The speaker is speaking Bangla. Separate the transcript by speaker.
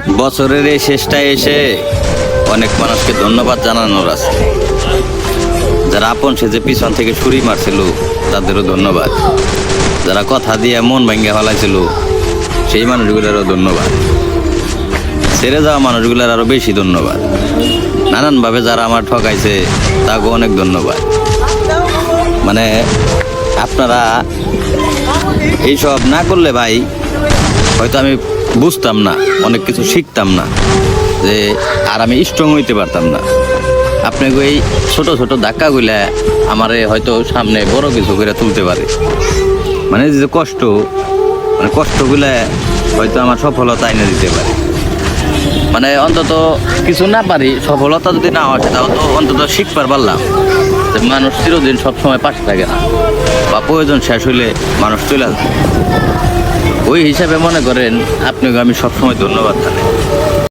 Speaker 1: বছরের এই শেষটায় এসে অনেক মানুষকে ধন্যবাদ জানানোর আছে। যারা আপন সেজে পিছন থেকে ছুরি মারছিল তাদেরও ধন্যবাদ। যারা কথা দিয়ে মন ভেঙে ফেলাইছিল সেই মানুষগুলোরও ধন্যবাদ। ছেড়ে যাওয়া মানুষগুলোর আরো বেশি ধন্যবাদ। নানানভাবে যারা আমার ঠকাইছে তাকেও অনেক ধন্যবাদ। মানে আপনারা এইসব না করলে ভাই হয়তো আমি বুঝতাম না, অনেক কিছু শিখতাম না, যে আর আমি স্ট্রং হইতে পারতাম না। আপনাকে এই ছোট ছোট ধাক্কাগুলা আমারে হয়তো সামনে বড় কিছু করে তুলতে পারে। মানে যে কষ্ট, মানে কষ্টগুলা হয়তো আমার সফলতা এনে দিতে পারে। মানে অন্তত কিছু না পারি, সফলতা যদি না আসে তাও তো অন্তত শিখবার পারলাম যে মানুষ চিরদিন সবসময় পাশে থাকে না, বা প্রয়োজন শেষ হইলে মানুষ চলে আসবে। ওই হিসাবে মনে করেন আপনাকে আমি সবসময় ধন্যবাদ জানাই।